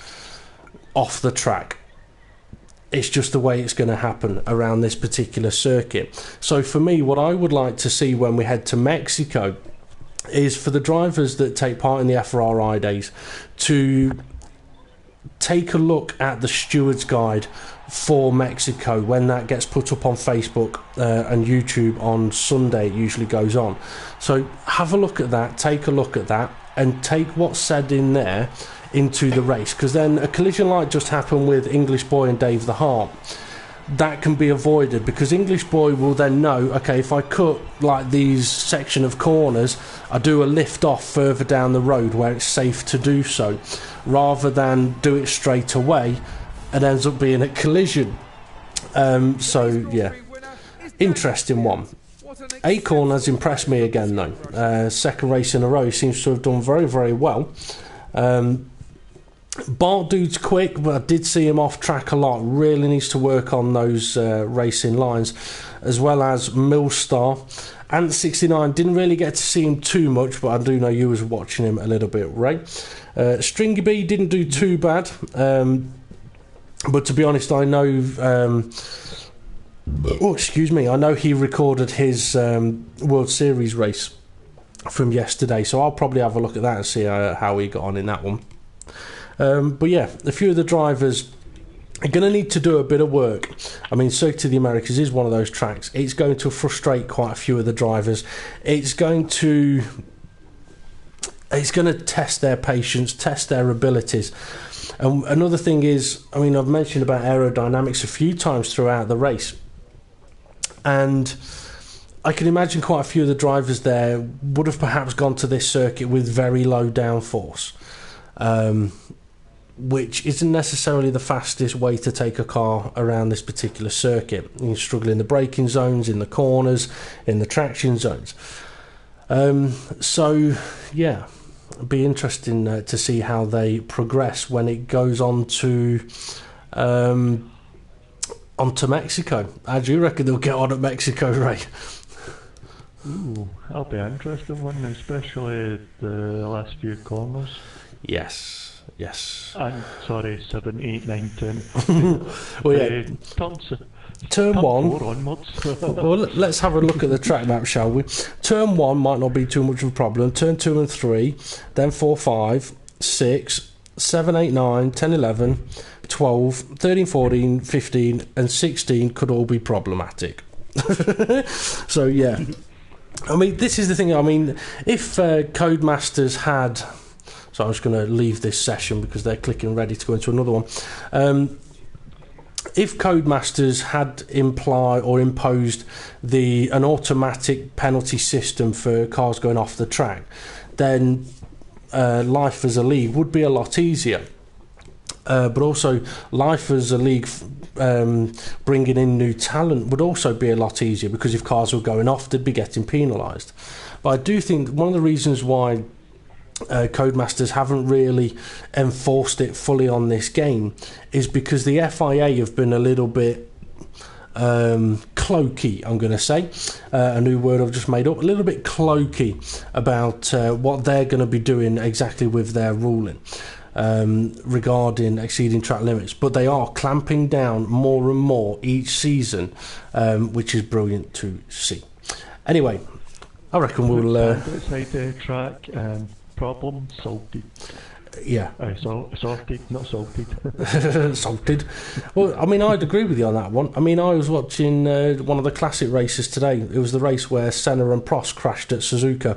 off the track. It's just the way it's going to happen around this particular circuit. So for me, what I would like to see when we head to Mexico is for the drivers that take part in the FRR-idays to take a look at the steward's guide for Mexico when that gets put up on Facebook and YouTube on Sunday. It usually goes on, so have a look at that, take a look at that, and take what's said in there into the race, because then a collision like just happened with English Boy and Dave the Heart, that can be avoided, because English Boy will then know, okay, if I cut like these section of corners, I do a lift off further down the road where it's safe to do so, rather than do it straight away and ends up being a collision. So yeah, interesting one. Acorn has impressed me again though. Second race in a row, he seems to have done very, very well. Bart Dude's quick, but I did see him off track a lot. Really needs to work on those racing lines, as well as Millstar. And 69, didn't really get to see him too much, but I do know you was watching him a little bit, Ray. Stringy B didn't do too bad, but to be honest, I know. I know he recorded his World Series race from yesterday, so I'll probably have a look at that and see how he got on in that one. But yeah, a few of the drivers are going to need to do a bit of work. I mean, Circuit of the Americas is one of those tracks. It's going to frustrate quite a few of the drivers. It's going to test their patience, test their abilities. And another thing is, I mean, I've mentioned about aerodynamics a few times throughout the race, and I can imagine quite a few of the drivers there would have perhaps gone to this circuit with very low downforce, which isn't necessarily the fastest way to take a car around this particular circuit. You struggle in the braking zones, in the corners, in the traction zones. So yeah, it'll be interesting to see how they progress when it goes on to onto Mexico. How do you reckon they'll get on at Mexico, Ray?
Ooh, that'll be an interesting one, especially the last few corners.
Yes.
I'm sorry, 7, 8, 9, 10.
Well, yeah. Turn 1
onwards.
Well, let's have a look at the track map, shall we? Turn 1 might not be too much of a problem. Turn 2 and 3, then 4, 5, 6, 7, 8, 9, 10, 11, 12, 13, 14, 15 and 16 could all be problematic. So yeah, I mean, this is the thing. I mean, if Codemasters had... So I'm just going to leave this session because they're clicking ready to go into another one. If Codemasters had imposed an automatic penalty system for cars going off the track, then life as a league would be a lot easier. But also, life as a league bringing in new talent would also be a lot easier, because if cars were going off, they'd be getting penalised. But I do think one of the reasons why Codemasters haven't really enforced it fully on this game is because the FIA have been a little bit cloaky, I'm going to say, a new word I've just made up, a little bit cloaky about what they're going to be doing exactly with their ruling regarding exceeding track limits, but they are clamping down more and more each season, which is brilliant to see. Anyway, I reckon we'll
outside the track and problem solved.
Yeah.
Sorted, not salted.
Salted. Well, I mean, I'd agree with you on that one. I mean, I was watching one of the classic races today. It was the race where Senna and Prost crashed at Suzuka,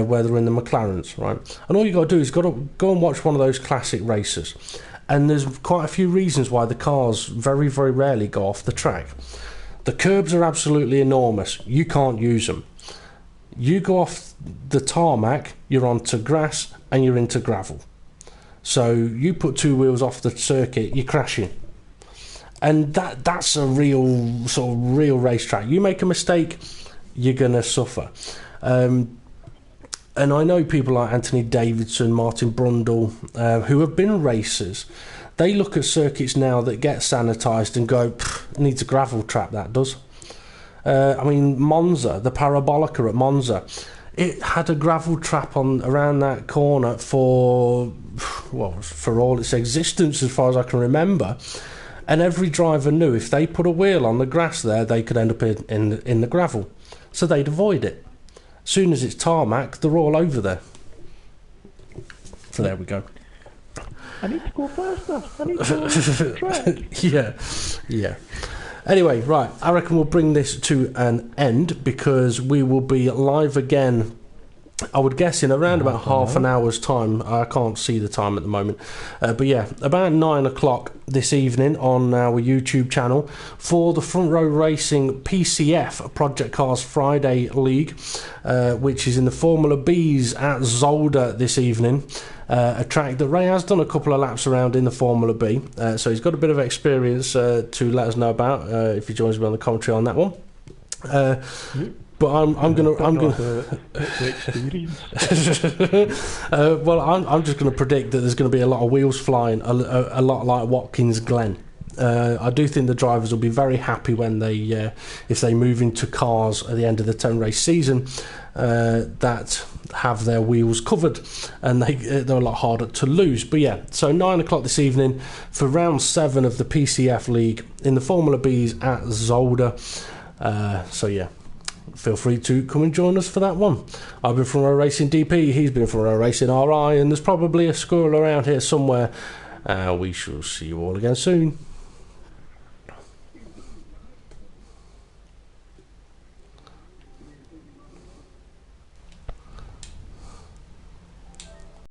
where they're in the McLarens, right? And all you got to do is go and watch one of those classic races. And there's quite a few reasons why the cars very, very rarely go off the track. The curbs are absolutely enormous. You can't use them. You go off the tarmac, you're onto grass, and you're into gravel. So you put two wheels off the circuit, you're crashing. And that's a real sort of real racetrack. You make a mistake, you're going to suffer. And I know people like Anthony Davidson, Martin Brundle, who have been racers. They look at circuits now that get sanitised and go, it needs a gravel trap, that does. I mean, Monza, the Parabolica at Monza, it had a gravel trap around that corner for all its existence, as far as I can remember. And every driver knew if they put a wheel on the grass there, they could end up in the gravel. So they'd avoid it. As soon as it's tarmac, they're all over there. So there we go.
I need to go faster. I need to go on the track.
Yeah. Anyway, right, I reckon we'll bring this to an end because we will be live again, I would guess, in around about half an hour's time. I can't see the time at the moment. But yeah, about 9 o'clock this evening on our YouTube channel for the Front Row Racing PCF Project Cars Friday League, which is in the Formula Bs at Zolder this evening. A track that Ray has done a couple of laps around in the Formula B, so he's got a bit of experience to let us know about if he joins me on the commentary on that one. But I'm gonna well, I'm just gonna predict that there's gonna be a lot of wheels flying, a lot like Watkins Glen. I do think the drivers will be very happy when they if they move into cars at the end of the 10 race season that have their wheels covered, and they're a lot harder to lose. But yeah, so 9 o'clock this evening for round 7 of the PCF League in the Formula Bs at Zolder. So yeah, feel free to come and join us for that one. I've been from Row Racing DP, he's been from Row Racing RI, and there's probably a squirrel around here somewhere. We shall see you all again soon.